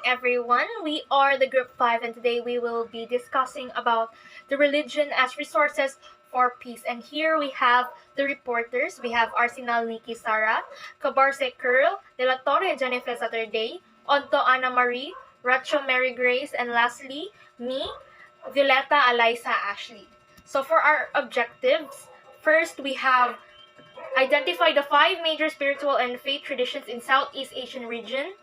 everyone. We are the Group 5 and today we will be discussing about the religion as resources for peace. And here we have the reporters. We have Arcenal Nikki Sara, Cabarce Curl, Dela Torre Jennifer Saturday, Odto Anna Marie, Racho Mary Grace, and lastly, me, Violeta Eliza Ashley. So for our objectives, first we have identify the 5 major spiritual and faith traditions in Southeast Asian region.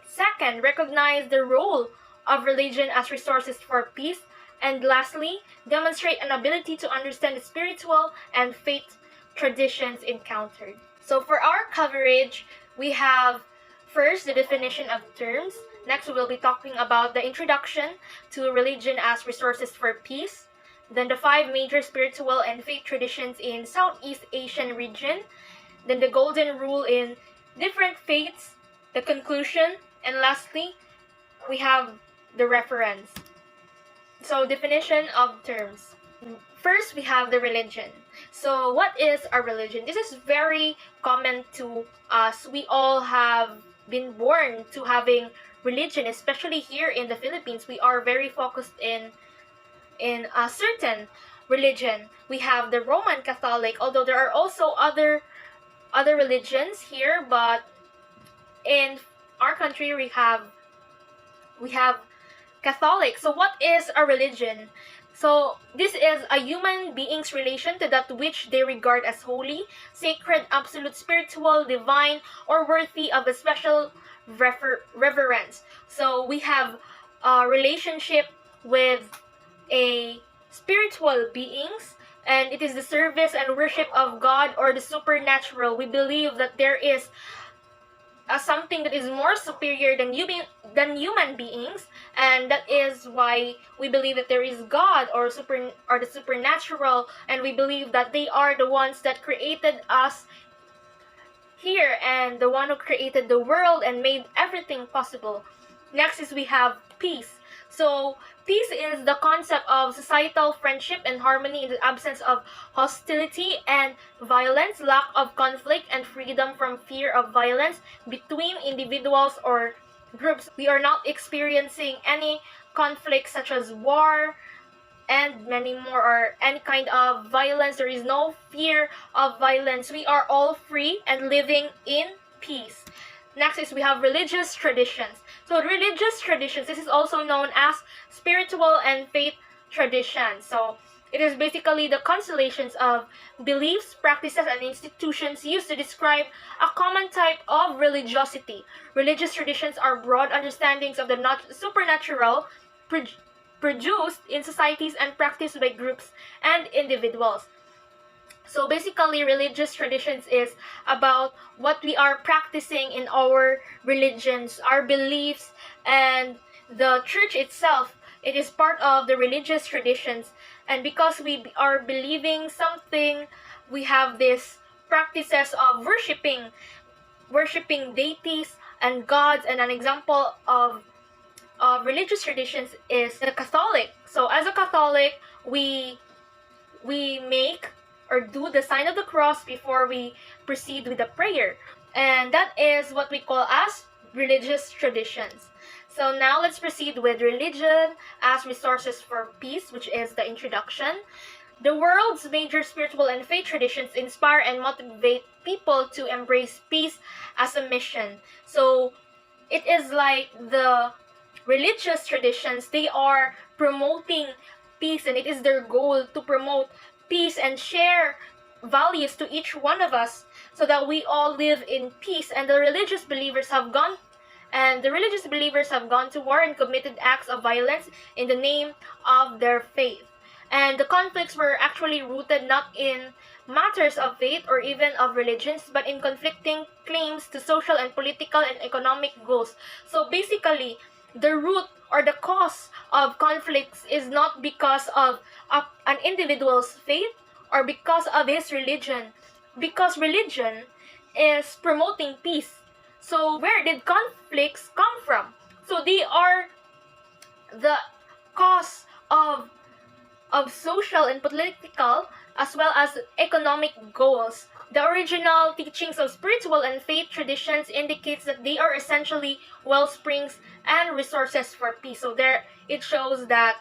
Second, recognize the role of religion as resources for peace. And lastly, demonstrate an ability to understand the spiritual and faith traditions encountered. So for our coverage, we have first the definition of terms. Next, we will be talking about the introduction to religion as resources for peace. Then the 5 major spiritual and faith traditions in Southeast Asian region. Then the golden rule in different faiths, the conclusion, and lastly, we have the reference. So definition of terms. First, we have the religion. So what is a religion? This is very common to us. We all have been born to having religion, especially here in the Philippines. We are very focused in a certain religion. We have the Roman Catholic, although there are also other religions here, but in our country we have Catholic. So what is a religion? So this is a human being's relation to that which they regard as holy, sacred, absolute, spiritual, divine, or worthy of a special reverence. So we have a relationship with a spiritual beings, and it is the service and worship of God or the supernatural. We believe that there is something that is more superior than human beings, and that is why we believe that there is God or the supernatural, and we believe that they are the ones that created us here and the one who created the world and made everything possible. Next is we have peace. So peace is the concept of societal friendship and harmony in the absence of hostility and violence, lack of conflict, and freedom from fear of violence between individuals or groups. We are not experiencing any conflict such as war and many more, or any kind of violence. There is no fear of violence. We are all free and living in peace. Next is we have religious traditions. So religious traditions, this is also known as spiritual and faith traditions. So it is basically the constellations of beliefs, practices, and institutions used to describe a common type of religiosity. Religious traditions are broad understandings of the supernatural produced in societies and practiced by groups and individuals. So basically, religious traditions is about what we are practicing in our religions, our beliefs, and the church itself. It is part of the religious traditions. And because we are believing something, we have these practices of worshiping deities and gods. And an example of religious traditions is the Catholic. So as a Catholic, we make or do the sign of the cross before we proceed with the prayer. And that is what we call as religious traditions. So now let's proceed with religion as resources for peace, which is the introduction. The world's major spiritual and faith traditions inspire and motivate people to embrace peace as a mission. So it is like the religious traditions, they are promoting peace, and it is their goal to promote peace and share values to each one of us so that we all live in peace. And the religious believers have gone to war and committed acts of violence in the name of their faith. And the conflicts were actually rooted not in matters of faith or even of religions, but in conflicting claims to social and political and economic goals. So basically, the root or the cause of conflicts is not because of an individual's faith or because of his religion, because religion is promoting peace. So where did conflicts come from? So they are the cause of social and political as well as economic goals. The original teachings of spiritual and faith traditions indicates that they are essentially wellsprings and resources for peace. So there it shows that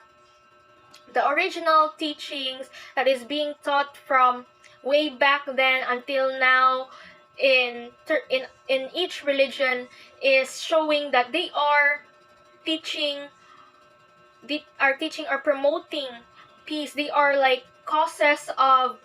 the original teachings that is being taught from way back then until now in each religion is showing that they are teaching or promoting peace. They are like causes of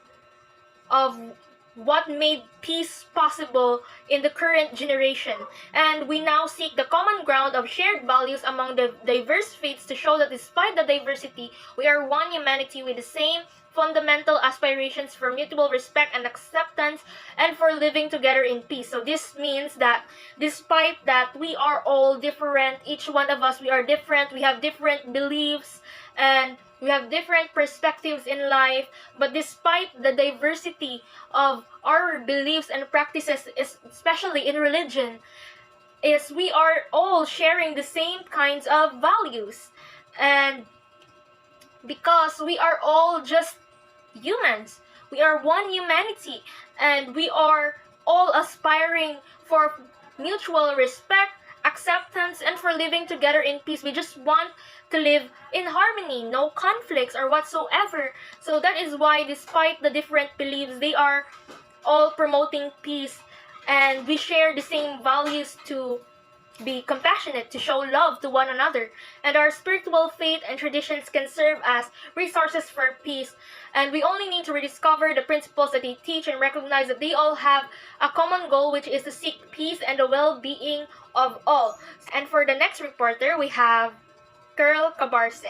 what made peace possible in the current generation. And we now seek the common ground of shared values among the diverse faiths to show that despite the diversity, we are one humanity with the same fundamental aspirations for mutual respect and acceptance and for living together in peace. So this means that despite that we are all different, each one of us, we are different, we have different beliefs, and we have different perspectives in life, but despite the diversity of our beliefs and practices, especially in religion, is we are all sharing the same kinds of values. And because we are all just humans, we are one humanity, and we are all aspiring for mutual respect, acceptance, and for living together in peace. We just want to live in harmony, no conflicts or whatsoever. So that is why, despite the different beliefs, they are all promoting peace, and we share the same values to be compassionate, to show love to one another. And our spiritual faith and traditions can serve as resources for peace. And we only need to rediscover the principles that they teach and recognize that they all have a common goal, which is to seek peace and the well-being of all. And for the next reporter, we have Girl Cabarce.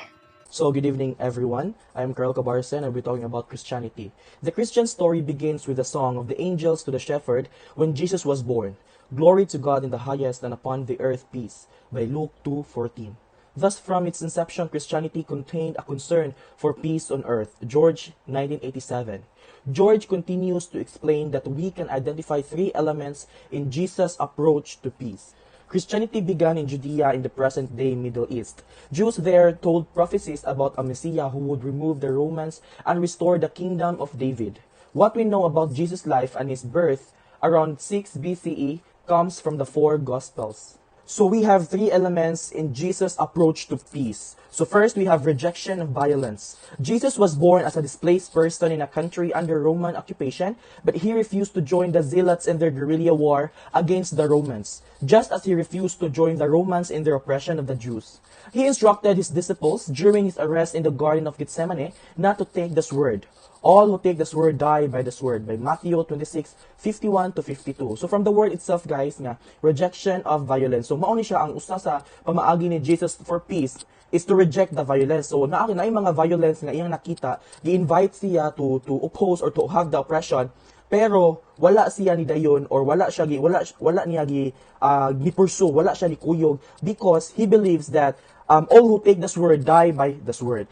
So, good evening, everyone. I am Carl Cabarce, and I'll be talking about Christianity. The Christian story begins with the song of the angels to the shepherd when Jesus was born. Glory to God in the highest, and upon the earth peace, by Luke 2:14. Thus, from its inception, Christianity contained a concern for peace on earth. George, 1987. George continues to explain that we can identify three elements in Jesus' approach to peace. Christianity began in Judea in the present-day Middle East. Jews there told prophecies about a Messiah who would remove the Romans and restore the kingdom of David. What we know about Jesus' life and his birth around 6 BCE comes from the four Gospels. So we have three elements in Jesus' approach to peace. So first, we have rejection of violence. Jesus was born as a displaced person in a country under Roman occupation, but he refused to join the Zealots in their guerrilla war against the Romans, just as he refused to join the Romans in their oppression of the Jews. He instructed his disciples during his arrest in the Garden of Gethsemane not to take the sword. All who take the sword die by the sword, by Matthew 26:51-52. So from the word itself, guys, nga, rejection of violence. So mauni siya ang usa sa pamaagi ni Jesus for peace is to reject the violence. So na yung mga violence nga iyang nakita, gi-invite siya to oppose or to have the oppression, pero wala siya ni dayon or wala niya gi-pursue, wala siya ni kuyog, because he believes that all who take the sword die by the sword.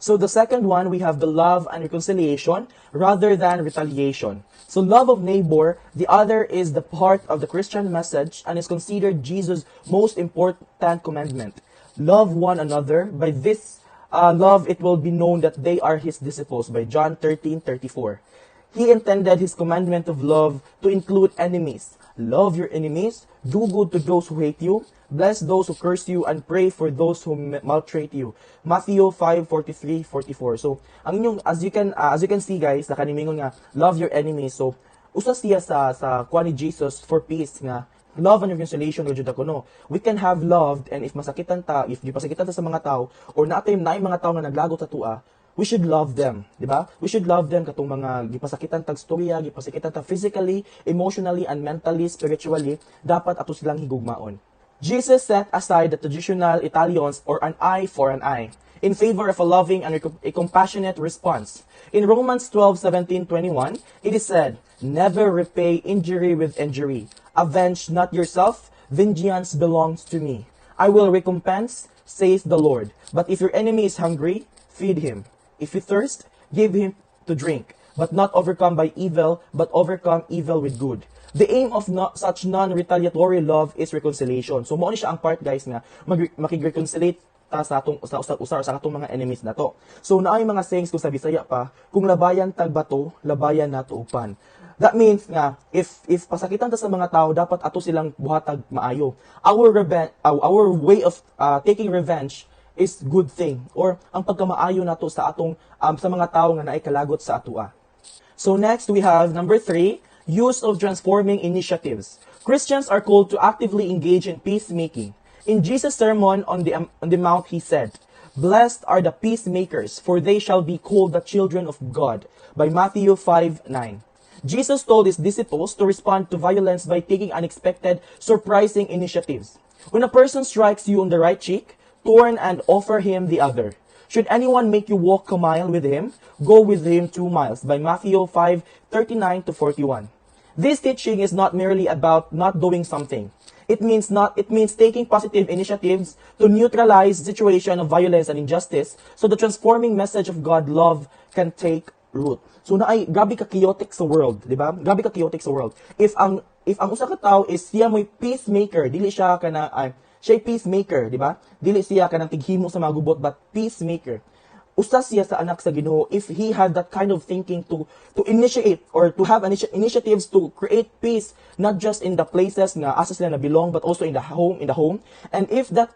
So the second one, we have the love and reconciliation rather than retaliation. So love of neighbor, the other is the part of the Christian message and is considered Jesus' most important commandment. Love one another. By this love, it will be known that they are his disciples, by John 13:34. He intended his commandment of love to include enemies. Love your enemies, do good to those who hate you, bless those who curse you, and pray for those who maltreat you. Matthew 5:43-44. So, ang inyong, as you can see, guys, nakanimingon nga, love your enemies. So, usa siya sa kuha ni Jesus for peace nga, love and reconciliation with Judah kuno. We can have loved, and if masakitan ta, if gipasakitan ta sa mga tao, or naatay na yung mga tao nga naglagot sa tua, we should love them, di ba? We should love them katong mga gipasakitan tag storya, gipasakitan ta physically, emotionally, and mentally, spiritually, dapat ato silang higugmaon. Jesus set aside the traditional Italians or an eye for an eye in favor of a loving and a compassionate response. In Romans 12:17-21, it is said, "Never repay injury with injury. Avenge not yourself, vengeance belongs to me. I will recompense, says the Lord. But if your enemy is hungry, feed him. If you thirst, give him to drink, but not overcome by evil, but overcome evil with good." The aim of such non-retaliatory love is reconciliation. So, mo ni siya ang part, guys, nga makig-reconciliate ta sa atong usar sa atong mga enemies nato. So, naay mga sayings kung sa Bisaya pa, kung labayan tag bato, labayan nato upan. That means nga, if pasakitan ta sa mga tao, dapat ato silang buhatag maayo. Our way of taking revenge is good thing, or ang pagkamaayo nato sa atong sa mga tao nga naay kalagot sa atua. So next we have number 3, use of transforming initiatives. Christians are called to actively engage in peacemaking. In Jesus' sermon on the Mount, he said, "Blessed are the peacemakers, for they shall be called the children of God." By Matthew 5:9. Jesus told his disciples to respond to violence by taking unexpected, surprising initiatives. When a person strikes you on the right cheek, turn and offer him the other. Should anyone make you walk a mile with him, go with him 2 miles. By Matthew 5:39 to 41. This teaching is not merely about not doing something. It means taking positive initiatives to neutralize situation of violence and injustice, so the transforming message of God love can take root. So naay grabe ka chaotic sa world, di ba? Grabe ka chaotic sa world. If ang usa ka tawo is siya mo'y peacemaker, dili siya kana siya peacemaker, di ba? Dili siya kanang tighimo sa mga gubot, but peacemaker. Usa siya sa anak sa Ginoo if he had that kind of thinking to initiate or to have initiatives to create peace, not just in the places nga asa sila na belong, but also in the home. And if ang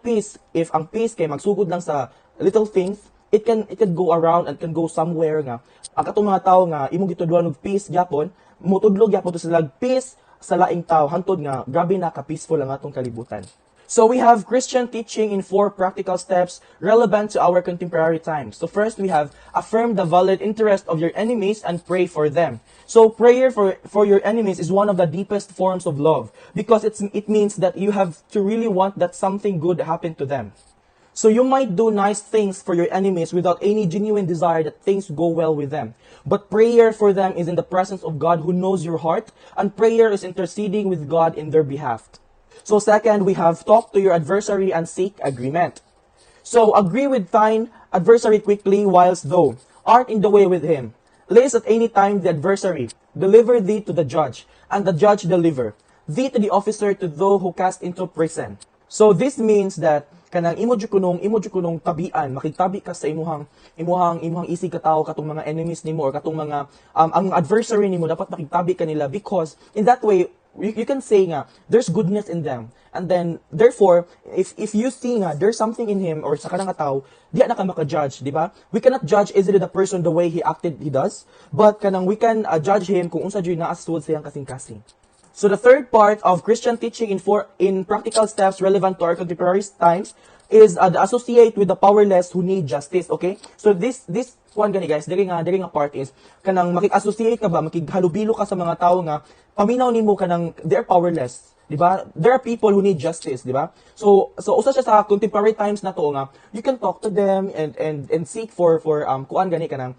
peace kay magsugod lang sa little things, it can go around and can go somewhere nga ang katong mga tawo nga imong gitudluan og peace gyapon, mutudlog gyapon to sila peace sa laing tawo hantod nga grabe na ka peaceful ang atong kalibutan. So we have Christian teaching in 4 practical steps relevant to our contemporary times. So first we have affirm the valid interest of your enemies and pray for them. So prayer for your enemies is one of the deepest forms of love, because it means that you have to really want that something good happen to them. So you might do nice things for your enemies without any genuine desire that things go well with them. But prayer for them is in the presence of God who knows your heart, and prayer is interceding with God in their behalf. So second, we have talk to your adversary and seek agreement. So agree with thine adversary quickly whilst thou art in the way with him. Lest at any time the adversary deliver thee to the judge, and the judge deliver thee to the officer, to those who cast into prison. So this means that kanang imo jud kunong tabian, makitabi ka sa imuhang isig ka tawo, katong mga enemies nimo or katong mga ang adversary nimo, dapat makitabi ka nila, because in that way you can say nga there's goodness in them, and then therefore if you see nga there's something in him or sa kanang tao, di na ka maka-judge, di ba? We cannot judge easily the person the way he does, but kanang we can judge him kung unsa jud naasud siyang kasing-kasing. So the third part of Christian teaching in practical steps relevant to our contemporary times is the associate with the powerless who need justice, okay? So this one gani guys, diri nga part is kanang makik-associate ka ba, makighalubilo ka sa mga tao nga paminaw nimo kanang they're powerless, di ba? There are people who need justice, di ba? So usa siya sa contemporary times na to nga you can talk to them and seek for kuan gani kanang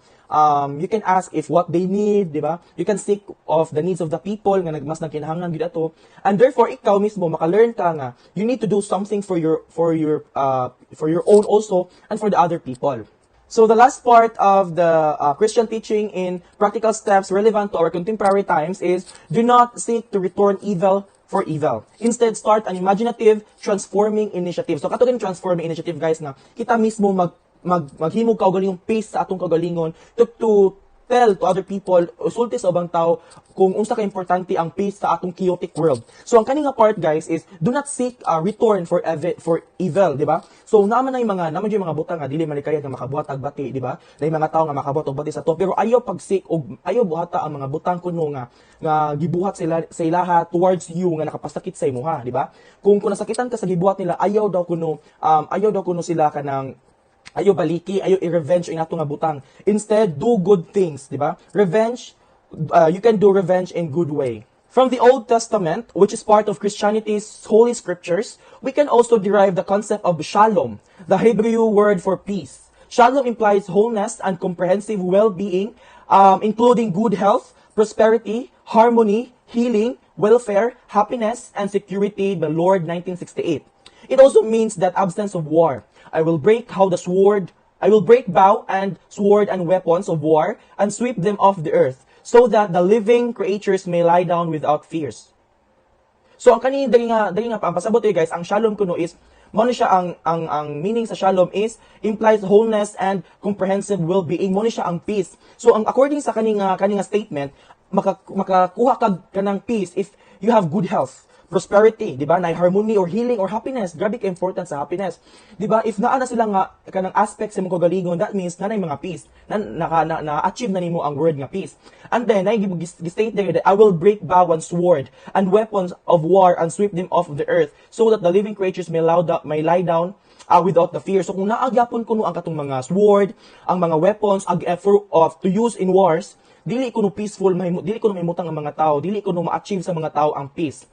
you can ask if what they need, di ba? You can seek of the needs of the people nga mas nagkinahanglan gid ato, and therefore ikaw mismo maka-learn ka nga you need to do something for your own also and for the other people. So the last part of the Christian teaching in practical steps relevant to our contemporary times is do not seek to return evil for evil. Instead, start an imaginative, transforming initiative. So kato din transforming initiative guys nga kita mismo maghimog kaugalingong peace sa atong kaugalingon to tell to other people, usulti sa ubang tao kung unsa ka importante ang peace sa atong chaotic world. So ang kaninga part guys is do not seek return for evil, di ba? So naman yung mga butang nga dili malikayat nga makabuhat og bati, di ba? Nay mga tao nga makabuhat og bati sa to, pero ayaw pagsik og ayaw buhata ang mga butang kuno nga gibuhat sa ilaha towards you nga nakapasakit sa imuha, di ba? Kung nasakitan ka sa gibuhat nila, ayaw daw kuno sila kanang ayaw baliki, ayaw i-revenge ang atong nga butang. Instead, do good things, di ba? Revenge, you can do revenge in good way. From the Old Testament, which is part of Christianity's holy scriptures, we can also derive the concept of shalom, the Hebrew word for peace. Shalom implies wholeness and comprehensive well-being, including good health, prosperity, harmony, healing, welfare, happiness, and security by Lord 1968. It also means that absence of war. I will break bow and sword and weapons of war and sweep them off the earth, so that the living creatures may lie down without fears. So ang kanina dali nga pasabot guys, ang shalom kuno is mo siya ang meaning sa shalom is implies wholeness and comprehensive well-being, mo siya ang peace. So ang according sa kaninga statement, makakuha ka ng peace if you have good health, prosperity, di ba? Na harmony or healing or happiness. Grabe ka important sa happiness. Di ba? If naa na sila nga kanang aspects sa mong kagalingon, that means na mga peace. Na-achieve na nimo ang word nga peace. And then, state there that I will break bow and sword and weapons of war and sweep them off of the earth so that the living creatures may lie down without the fear. So kung naagyapon kuno ang katong mga sword, ang mga weapons to use in wars, dili kuno peaceful, dili kuno mahimutang ang mga tao, dili kuno ma-achieve sa mga tao ang peace.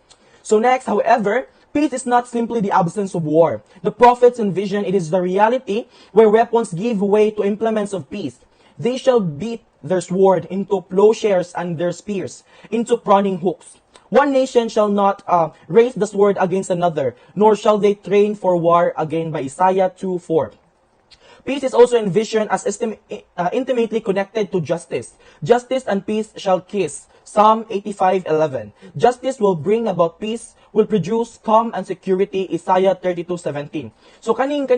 So next, however, peace is not simply the absence of war. The prophets envision it is the reality where weapons give way to implements of peace. They shall beat their sword into plowshares and their spears into pruning hooks. One nation shall not raise the sword against another, nor shall they train for war again, by Isaiah 2:4. Peace is also envisioned as intimately connected to justice. Justice and peace shall kiss. Psalm 85:11. Justice will bring about peace, will produce calm and security. Isaiah 32:17. So kaning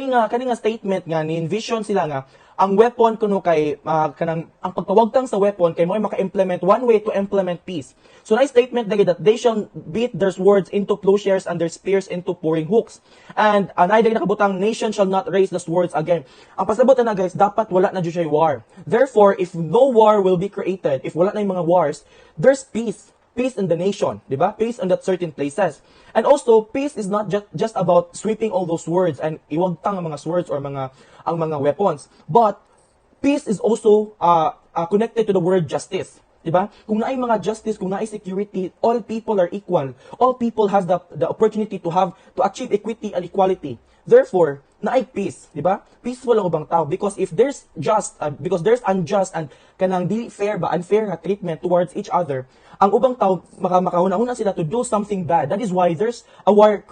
statement nga ni envision sila nga ang weapon kuno kay kanang ang pagtawagtang sa weapon kay mo maka-implement one way to implement peace. So na statement dagi that they shall beat their swords into plowshares and their spears into pouring hooks. And anay dagi nakabutang nation shall not raise the swords again. Ang pasabot na guys, dapat wala na jud siya war. Therefore, if no war will be created, if wala na yung mga wars, there's peace. Peace in the nation, di ba? Peace in that certain places. And also, peace is not just about sweeping all those swords and iwagtang ang mga swords or ang mga weapons. But peace is also connected to the word justice. Diba? Kung naay mga justice, kung naay security, all people are equal. All people has the opportunity to achieve equity and equality. Therefore, naay peace, diba? Peaceful ang ubang tao because if there's because there's unjust and kanang di fair ba unfair nga treatment towards each other, ang ubang tao makahuna-huna sila to do something bad. That is why there's a war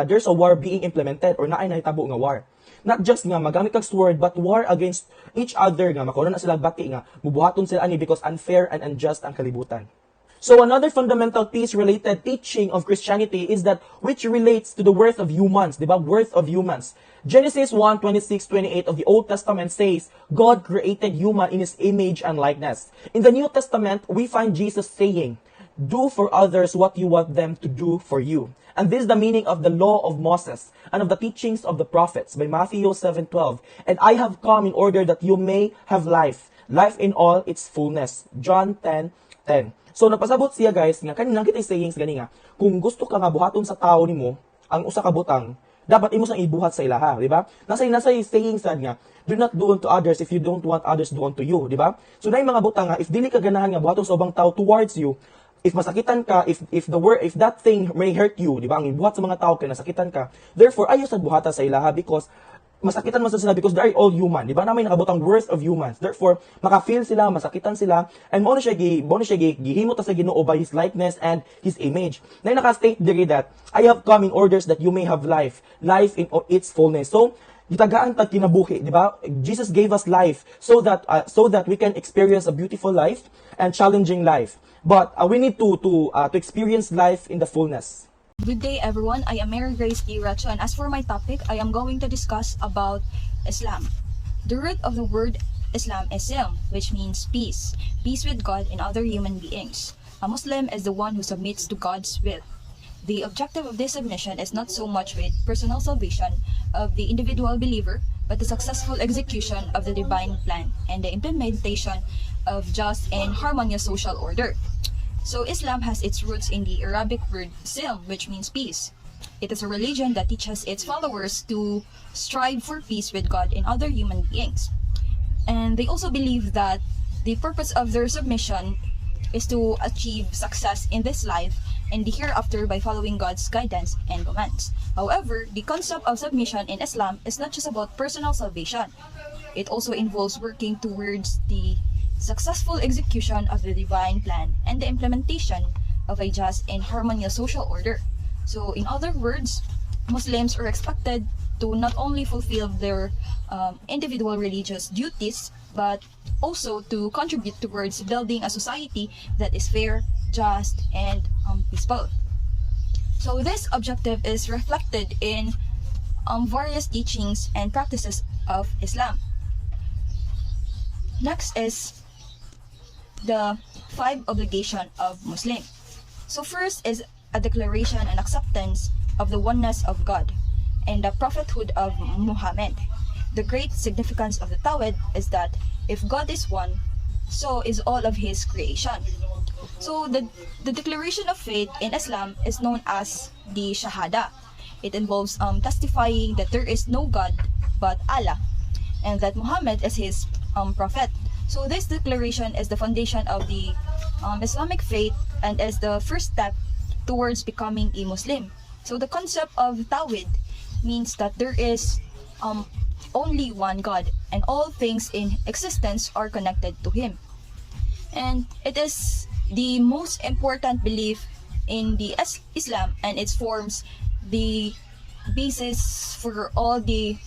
there's a war being implemented or naay nahitabo nga war. Not just nga magamit kag sword but war against each other nga makahuna na sila bati nga mubuhaton sila ani because unfair and unjust ang kalibutan. So another fundamental peace-related teaching of Christianity is that which relates to the worth of humans, diba? Worth of humans. Genesis 1:26-28 of the Old Testament says, God created human in His image and likeness. In the New Testament, we find Jesus saying, do for others what you want them to do for you. And this is the meaning of the law of Moses and of the teachings of the prophets by Matthew 7:12. And I have come in order that you may have life in all its fullness. John 10:10. So napasabot siya guys nga kanina kita sayings gani nga kung gusto ka nga buhaton sa tao nimo ang usa ka butang dapat imo sang ibuhat sa ilaha, di ba? Nasa sayings sad nga do not do unto others if you don't want others to do unto you, di ba? So nay mga butang nga if dili ka ganahan nga buhaton sa ubang tao towards you, if masakitan ka, if that thing may hurt you, di ba? Ang ibuhat sa mga tao kay nasakitan ka. Therefore ayo sad buhata sa ilaha because masakitan man sila because they are all human. Di ba namin nakabutang worth of humans. Therefore, maka-feel sila, masakitan sila, and mo na siya gihimo ta sa Ginoo by His likeness and His image. Na naka-state diri that I have come in orders that you may have life in its fullness. So, gitagaan ta kinabuhi, di ba? Jesus gave us life so that we can experience a beautiful life and challenging life. But we need to experience life in the fullness. Good day everyone, I am Mary Grace D. Racho, and as for my topic, I am going to discuss about Islam. The root of the word Islam is Silm, which means peace with God and other human beings. A Muslim is the one who submits to God's will. The objective of this submission is not so much with personal salvation of the individual believer, but the successful execution of the divine plan and the implementation of just and harmonious social order. So Islam has its roots in the Arabic word Silm, which means peace. It is a religion that teaches its followers to strive for peace with God and other human beings. And they also believe that the purpose of their submission is to achieve success in this life and the hereafter by following God's guidance and commands. However, the concept of submission in Islam is not just about personal salvation. It also involves working towards the successful execution of the divine plan and the implementation of a just and harmonious social order. So, in other words, Muslims are expected to not only fulfill their individual religious duties, but also to contribute towards building a society that is fair, just, and peaceful. So, this objective is reflected in various teachings and practices of Islam. Next is the 5 obligation of Muslim. So first is a declaration and acceptance of the oneness of God and the prophethood of Muhammad. The great significance of the Tawhid is that if God is one, so is all of his creation. So the declaration of faith in Islam is known as the Shahada. It involves testifying that there is no God but Allah and that Muhammad is his prophet. So this declaration is the foundation of the Islamic faith and is the first step towards becoming a Muslim. So the concept of Tawhid means that there is only one God and all things in existence are connected to him. And it is the most important belief in the Islam, and it forms the basis for all the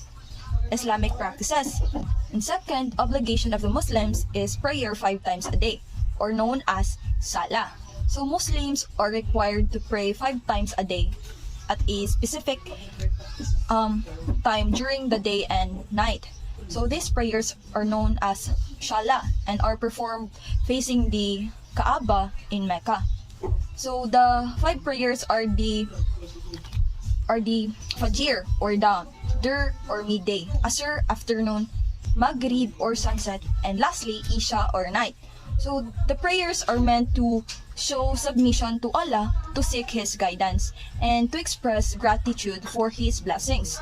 Islamic practices. And second obligation of the Muslims is prayer 5 times a day, or known as Salah. So Muslims are required to pray 5 times a day at a specific time during the day and night. So these prayers are known as Salah and are performed facing the Kaaba in Mecca. So the 5 prayers are the Fajr or dawn, Dur or midday, Asr afternoon, Maghrib or sunset, and lastly Isha or night. So the prayers are meant to show submission to Allah, to seek his guidance, and to express gratitude for his blessings.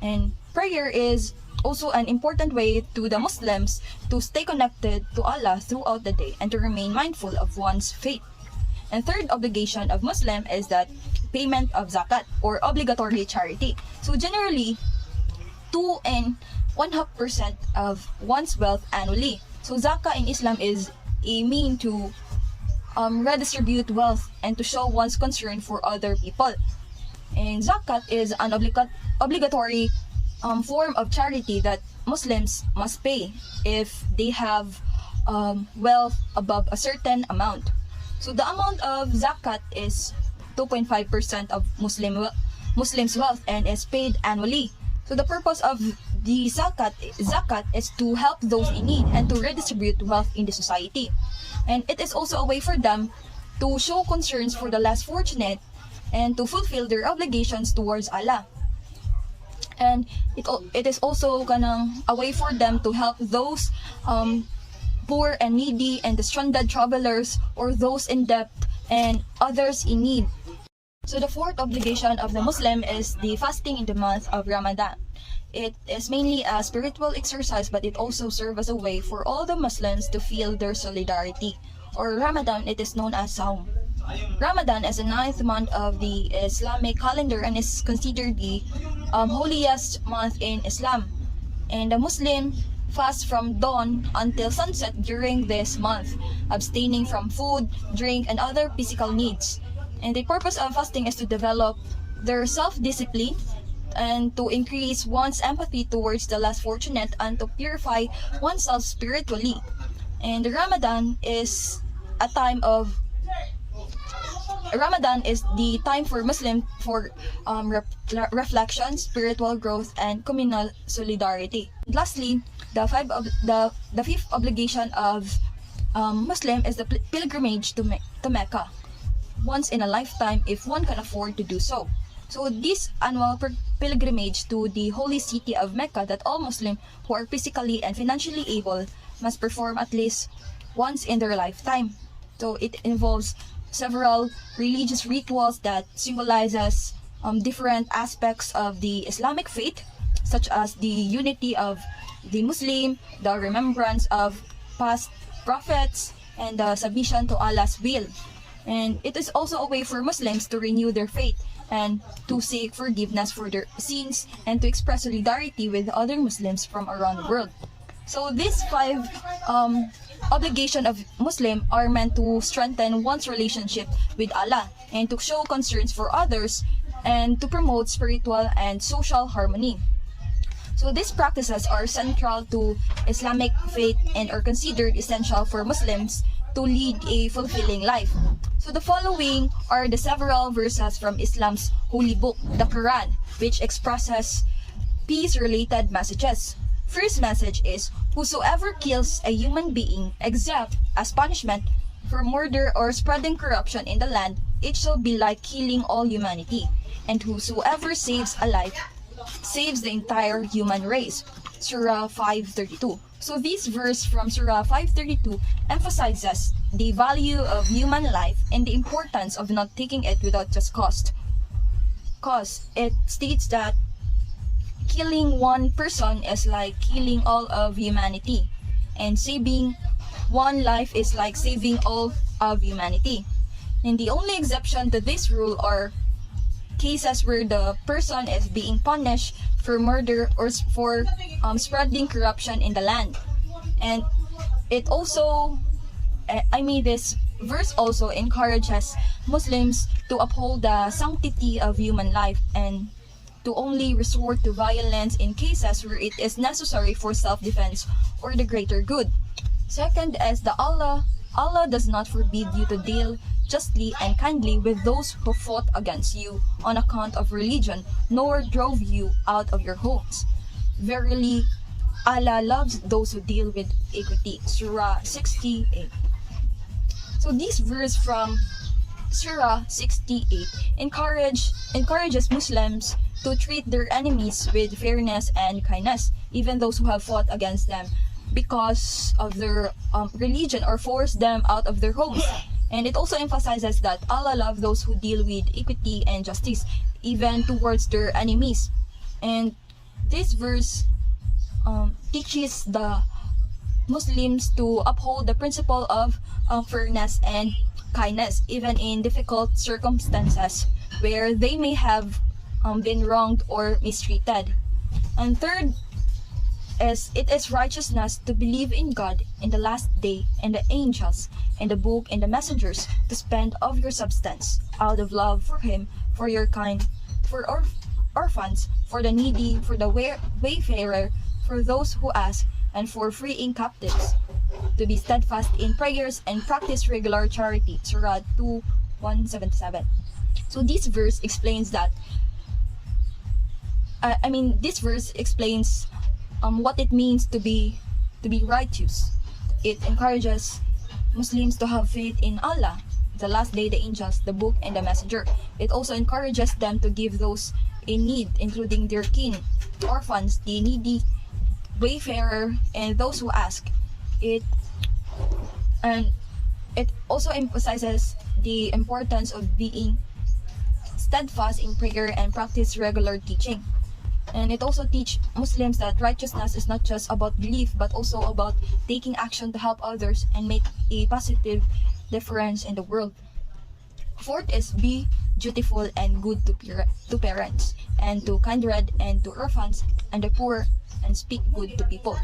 And prayer is also an important way to the Muslims to stay connected to Allah throughout the day and to remain mindful of one's faith. And third obligation of Muslim is that payment of zakat or obligatory charity. So generally 2 and 1/2% of one's wealth annually. So zakah in Islam is a mean to redistribute wealth and to show one's concern for other people. And zakat is an obligatory form of charity that Muslims must pay if they have wealth above a certain amount. So the amount of zakat is 2.5% of Muslims' wealth and is paid annually. So the purpose of the zakat is to help those in need and to redistribute wealth in the society. And it is also a way for them to show concerns for the less fortunate and to fulfill their obligations towards Allah. And it is also a way for them to help those poor and needy and the stranded travelers or those in debt and others in need. So the fourth obligation of the Muslim is the fasting in the month of Ramadan. It is mainly a spiritual exercise, but it also serves as a way for all the Muslims to feel their solidarity. Or Ramadan, it is known as Saum. Ramadan is the 9th month of the Islamic calendar and is considered the holiest month in Islam. And the Muslim fast from dawn until sunset during this month, abstaining from food, drink, and other physical needs. And the purpose of fasting is to develop their self-discipline and to increase one's empathy towards the less fortunate and to purify oneself spiritually. And Ramadan is the time for Muslims for reflection, spiritual growth, and communal solidarity. Lastly, the fifth obligation of Muslim is the pilgrimage to Mecca, once in a lifetime if one can afford to do so. So this annual pilgrimage to the holy city of Mecca that all Muslims who are physically and financially able must perform at least once in their lifetime. So it involves several religious rituals that symbolizes different aspects of the Islamic faith, such as the unity of the Muslim, the remembrance of past prophets, and the submission to Allah's will. And it is also a way for Muslims to renew their faith and to seek forgiveness for their sins and to express solidarity with other Muslims from around the world. So these 5 obligations of Muslim are meant to strengthen one's relationship with Allah and to show concerns for others and to promote spiritual and social harmony. So these practices are central to Islamic faith and are considered essential for Muslims to lead a fulfilling life. So the following are the several verses from Islam's holy book, the Quran, which expresses peace-related messages. first message is, whosoever kills a human being, except as punishment for murder or spreading corruption in the land, it shall be like killing all humanity. And whosoever saves a life saves the entire human race. Surah 5:32. So this verse from Surah 5:32 emphasizes the value of human life and the importance of not taking it without just cost. Cause it states that killing one person is like killing all of humanity, and saving one life is like saving all of humanity. And the only exception to this rule are cases where the person is being punished for murder or for spreading corruption in the land. And it also, this verse also encourages Muslims to uphold the sanctity of human life and to only resort to violence in cases where it is necessary for self-defense or the greater good. Second is that Allah does not forbid you to deal justly and kindly with those who fought against you on account of religion, nor drove you out of your homes. Verily, Allah loves those who deal with equity. Surah 68. So this verse from Surah 68 encourages Muslims to treat their enemies with fairness and kindness, even those who have fought against them because of their religion or forced them out of their homes. And it also emphasizes that Allah loves those who deal with equity and justice, even towards their enemies. And this verse teaches the Muslims to uphold the principle of fairness and kindness, even in difficult circumstances where they may have been wronged or mistreated. And third is, it is righteousness to believe in God, in the last day, and the angels, and the book, and the messengers, to spend of your substance out of love for Him, for your kind, for orphans, for the needy, for the wayfarer, for those who ask, and for freeing captives, to be steadfast in prayers and practice regular charity. Surah 2:177. So this verse explains that this verse explains what it means to be righteous. It encourages Muslims to have faith in Allah, the last day, the angels, the book, and the messenger. It also encourages them to give those in need, including their kin, orphans, the needy, wayfarer, and those who ask. It also emphasizes the importance of being steadfast in prayer and practice regular teaching. And it also teaches Muslims that righteousness is not just about belief, but also about taking action to help others and make a positive difference in the world. Fourth is, be dutiful and good to parents, and to kindred, and to orphans, and the poor, and speak good to people.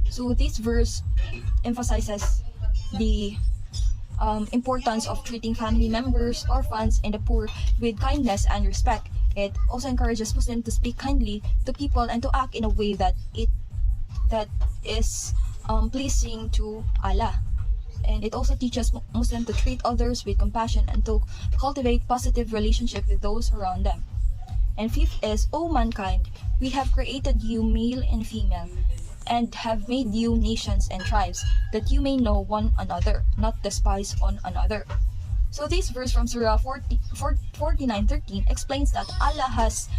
So this verse emphasizes the importance of treating family members, orphans, and the poor with kindness and respect. It also encourages Muslims to speak kindly to people and to act in a way that is pleasing to Allah. And it also teaches Muslims to treat others with compassion and to cultivate positive relationship with those around them. And fifth is, O mankind, we have created you male and female, and have made you nations and tribes, that you may know one another, not despise one another. So this verse from Surah 49:13 explains that Allah has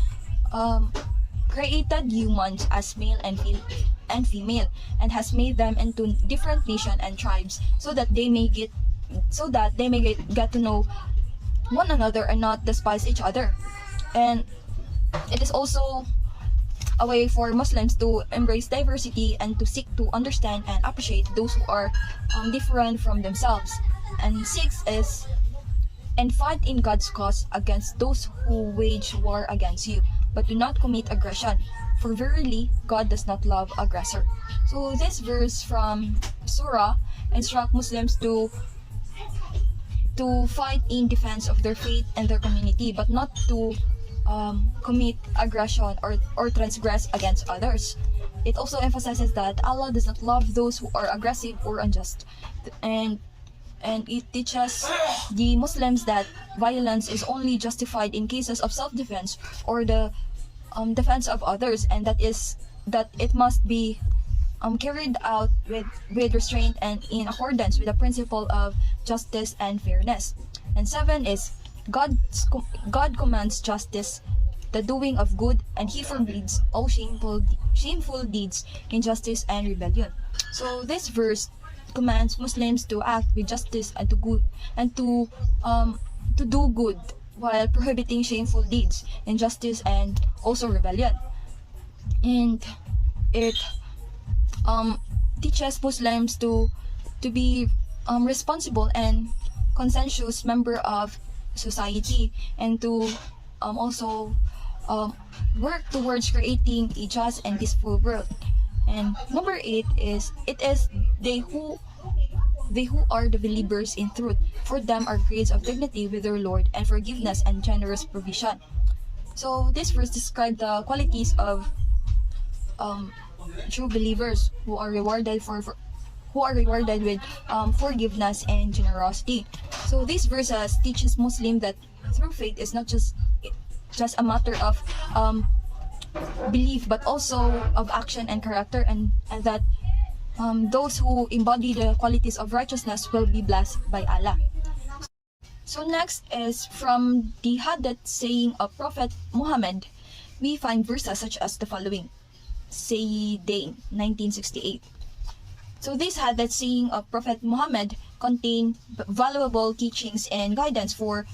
created humans as male and female, and has made them into different nations and tribes, so that they may get to know one another and not despise each other. And it is also a way for Muslims to embrace diversity and to seek to understand and appreciate those who are different from themselves. And sixth is, and fight in God's cause against those who wage war against you, but do not commit aggression, for verily God does not love aggressor. So this verse from Surah instructs Muslims to fight in defense of their faith and their community, but not to commit aggression or transgress against others. It also emphasizes that Allah does not love those who are aggressive or unjust, and it teaches the Muslims that violence is only justified in cases of self-defense or the defense of others, and that it must be carried out with restraint and in accordance with the principle of justice and fairness. And 7 is God commands justice, the doing of good, and He forbids all shameful deeds, injustice, and rebellion. So this verse commands Muslims to act with justice and to do good, while prohibiting shameful deeds, injustice, and also rebellion. And it teaches Muslims to be responsible and conscientious member of society, and to also work towards creating a just and peaceful world. And number 8 is it is they who are the believers in truth. For them are grades of dignity with their Lord, and forgiveness and generous provision. So this verse describes the qualities of true believers who are rewarded with forgiveness and generosity. So these verses teaches Muslim that through faith is not just a matter of belief, but also of action and character, and that those who embody the qualities of righteousness will be blessed by Allah. So next is from the Hadith saying of Prophet Muhammad. We find verses such as the following. Sayyidain, 1968. So this Hadith saying of Prophet Muhammad contain valuable teachings and guidance for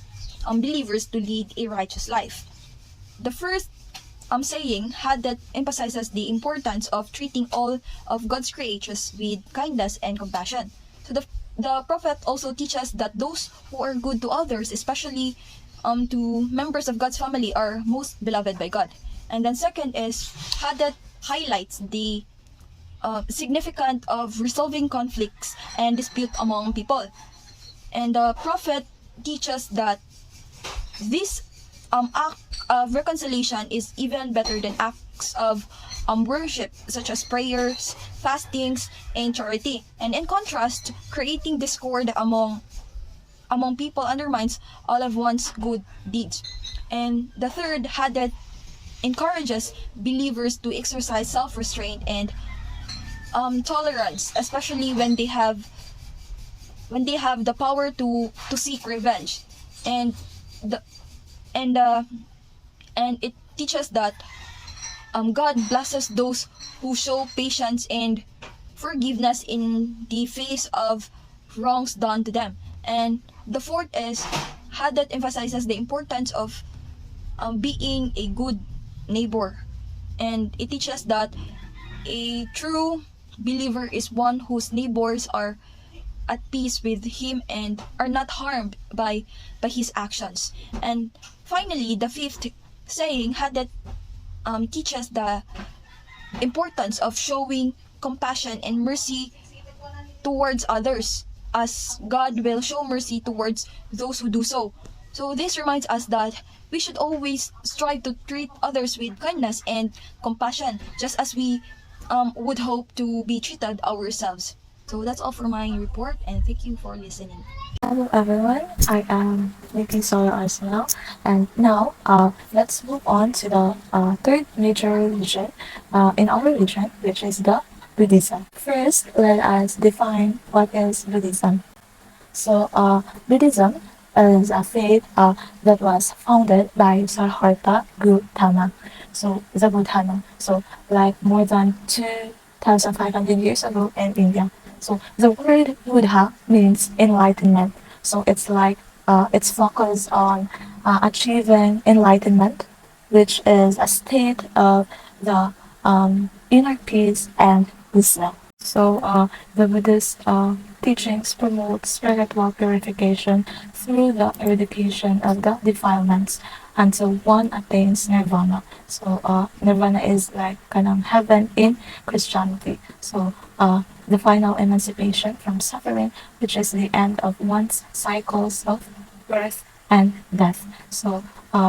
believers to lead a righteous life. The first saying Hadith emphasizes the importance of treating all of God's creatures with kindness and compassion. So the Prophet also teaches that those who are good to others, especially to members of God's family, are most beloved by God. And then second is Hadith highlights the significance of resolving conflicts and dispute among people. And the Prophet teaches that this act of reconciliation is even better than acts of worship such as prayers, fastings, and charity. And in contrast, creating discord among people undermines all of one's good deeds. And the third Hadith encourages believers to exercise self-restraint and tolerance, especially when they have the power to seek revenge. And it teaches that God blesses those who show patience and forgiveness in the face of wrongs done to them. And the fourth is Hadith emphasizes the importance of being a good neighbor, and it teaches that a true believer is one whose neighbors are at peace with him and are not harmed by his actions. And finally, the fifth saying Hadith teaches the importance of showing compassion and mercy towards others, as God will show mercy towards those who do so. So this reminds us that we should always strive to treat others with kindness and compassion, just as we would hope to be treated ourselves. So that's all for my report, and thank you for listening. Hello everyone, I am Nikki Solar Arcenal, and now let's move on to the third major religion in our region, which is the Buddhism. First, let us define what is Buddhism. So, Buddhism is a faith that was founded by Siddhartha Gautama. So, the Gautama. So, like more than 2,500 years ago in India. So, the word Buddha means enlightenment. So, it's like it's focused on achieving enlightenment, which is a state of the inner peace and wisdom. So, the Buddhist teachings promote spiritual purification through the eradication of the defilements until one attains nirvana. So, nirvana is like kind of heaven in Christianity. So, the final emancipation from suffering, which is the end of one's cycles of birth and death. So,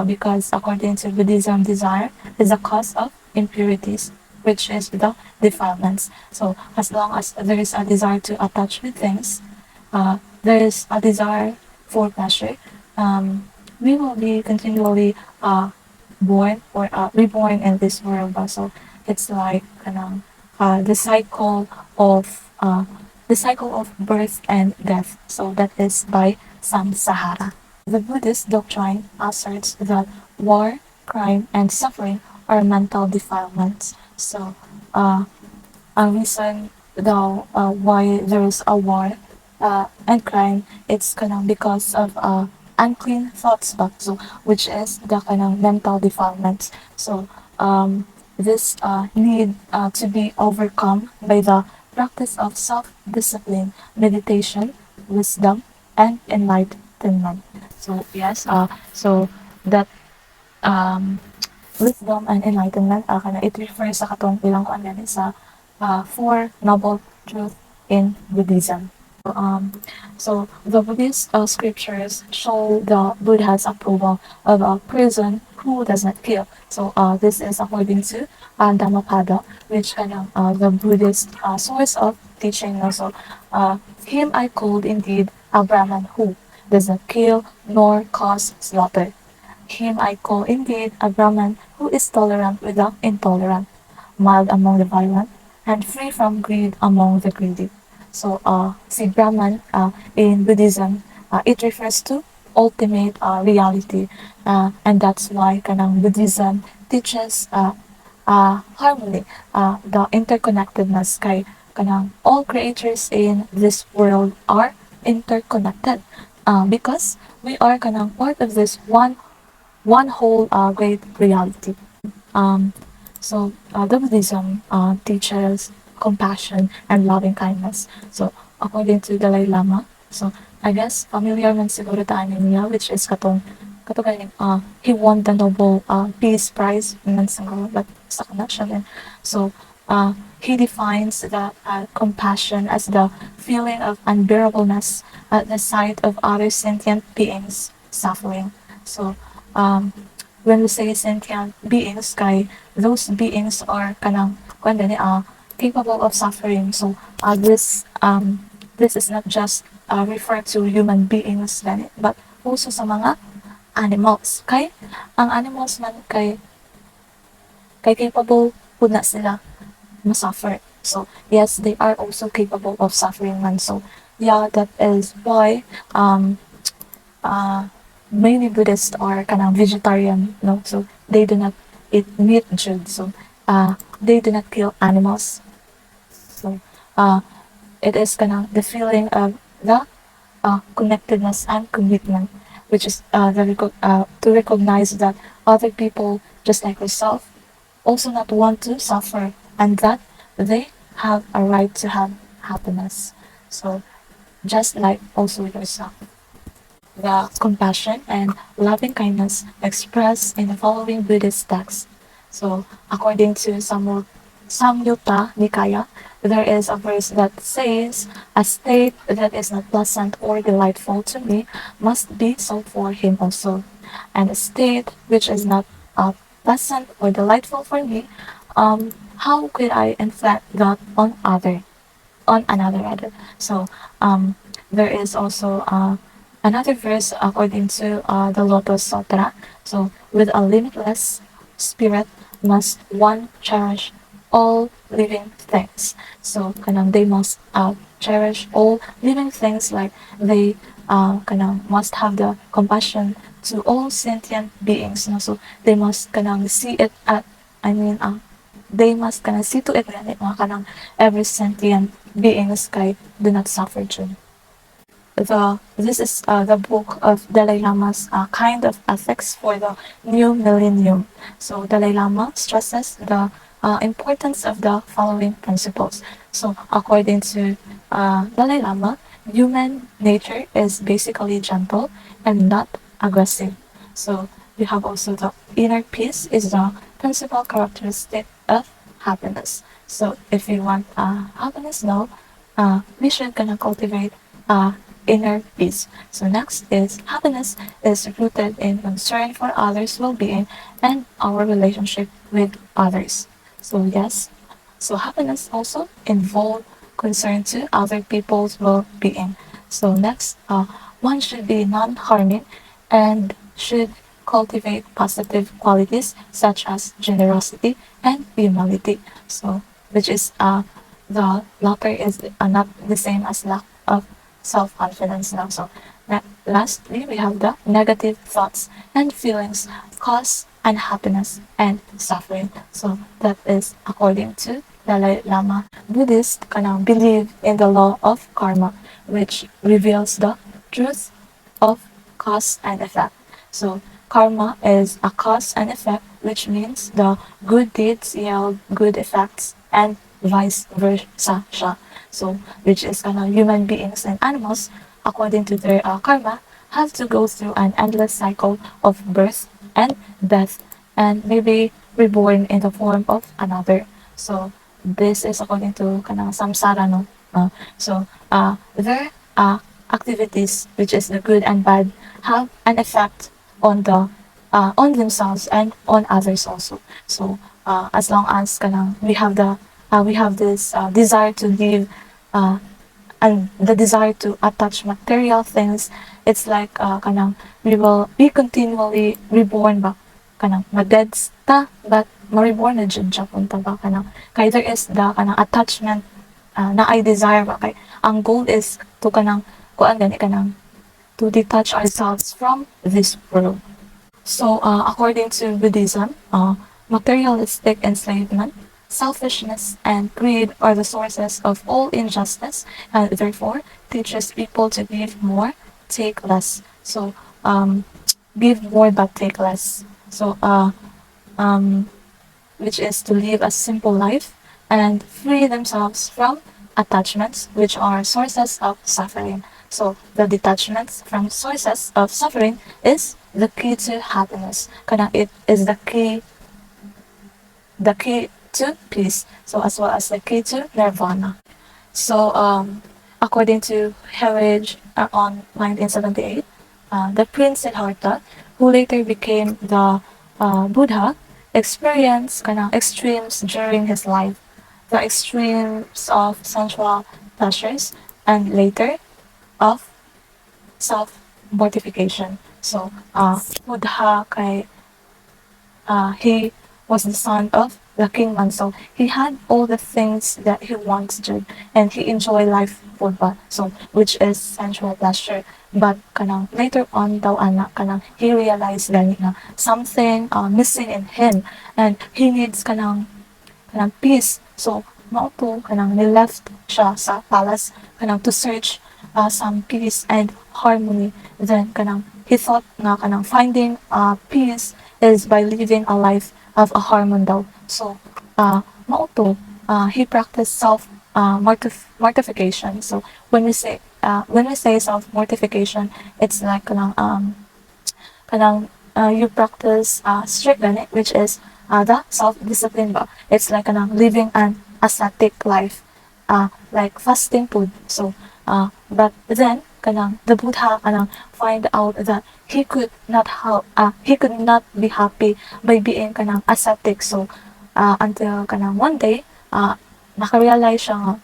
because according to Buddhism, desire is the cause of impurities, which is the defilements. So, as long as there is a desire to attach with things, there is a desire for pleasure, we will be continually born or reborn in this world. So, it's like the cycle of birth and death. So that is by samsara. The Buddhist doctrine asserts that war, crime, and suffering are mental defilements. So a reason though why there is a war and crime, it's kanang because of unclean thoughts ba, so which is the kanang mental defilements. So this need to be overcome by the practice of self-discipline, meditation, wisdom, and enlightenment. So yes, so that um, wisdom and enlightenment kana it refers sa katong ilang kuan gani sa four noble truth in Buddhism. So the Buddhist scriptures show the Buddha's approval of a person who does not kill. So this is according to Dhammapada, which kind of the Buddhist source of teaching. Also, him I called indeed a Brahman who does not kill nor cause slaughter. Him I call indeed a Brahman who is tolerant with the intolerant, mild among the violent, and free from greed among the greedy. So, si Brahman in Buddhism, it refers to ultimate reality, and that's why kanang Buddhism teaches harmony, the interconnectedness kay kanang all creatures in this world are interconnected, because we are kanang part of this one whole great reality. Um, the Buddhism teaches compassion and loving kindness. So, according to Dalai Lama, so I guess familiar man siguro tayo niya, which is katong he won the Nobel Peace Prize man siguro, but sa kana siya din. So, he defines that compassion as the feeling of unbearableness at the sight of other sentient beings suffering. So, when we say sentient beings, kay those beings are kanang kuan gani capable of suffering. So this is not just referred to human beings gani, but also sa mga animals. Kay ang animals man kay capable pud na sila masuffer. So yes, they are also capable of suffering man. So yeah, that is why uh many Buddhists are kanang vegetarian, no? So they do not eat meat, jud. So they do not kill animals. So it is kanang the feeling of the connectedness and commitment, which is to recognize that other people, just like yourself, also not want to suffer, and that they have a right to have happiness. So just like also yourself. The compassion and loving kindness expressed in the following Buddhist texts. So, according to Samyutta Nikaya, there is a verse that says, "A state that is not pleasant or delightful to me must be so for him also. And a state which is not pleasant or delightful for me, how could I inflict that on another rather?" So there is also another verse according to the Lotus Sutra. So with a limitless spirit must one cherish all living things. So kanang they must cherish all living things, like they kanang must have the compassion to all sentient beings. No? So they must kanang see it at I mean they must kanang see to it gani mga kanang every sentient beings kay do not suffer jud. This is the book of Dalai Lama's kind of ethics for the new millennium. So Dalai Lama stresses the importance of the following principles. So according to Dalai Lama, human nature is basically gentle and not aggressive. So we have also the inner peace is the principal characteristic of happiness. So if we want happiness now, we should gonna cultivate inner peace. So next is happiness is rooted in concern for others' well-being and our relationship with others. So yes, so happiness also involve concern to other people's well-being. So next, one should be non-harming and should cultivate positive qualities such as generosity and humility. So which is the latter is not the same as lack of self-confidence now. So lastly, we have the negative thoughts and feelings cause unhappiness and suffering. So that is according to Dalai Lama. Buddhists can believe in the law of karma, which reveals the truth of cause and effect. So karma is a cause and effect, which means the good deeds yield good effects and vice versa siya. So which is human beings and animals, according to their karma, have to go through an endless cycle of birth and death and maybe reborn in the form of another. So this is according to samsara, no? Their activities, which is the good and bad, have an effect on on themselves and on others also. So as long as we have this desire to live and the desire to attach material things, it's like we will be continually reborn ba ma-dead ta but ma-reborn na jud siya punta ba kay there is the attachment na I desire ba kay ang goal is to kuan gani to detach ourselves from this world. So, according to Buddhism, materialistic enslavement, selfishness, and greed are the sources of all injustice, and therefore teaches people to give more, take less. So, give more but take less. So, which is to live a simple life and free themselves from attachments, which are sources of suffering. So the detachments from sources of suffering is the key to happiness. It is the key to peace. So as well as the key to nirvana. So according to Heritage on 1978, the Prince Siddhartha, who later became the Buddha, experienced extremes during his life, the extremes of sensual pleasures, and later of self-mortification. So, Buddha he was the son of the king man, so he had all the things that he wants to, and he enjoyed life for ba, so which is sensual pleasure. But later on daw he realized na something missing in him, and he needs peace. So mao to ni left siya sa palace to search some peace and harmony. Then he thought na finding peace is by living a life of a harmony daw. So mao to he practiced self mortification. So when we say self mortification, it's like you practice strict gani, which is the self-discipline ba. It's like living an ascetic life, like fasting food. So but then the Buddha find out that he could not be happy by being ascetic. So until one day nakarealize siya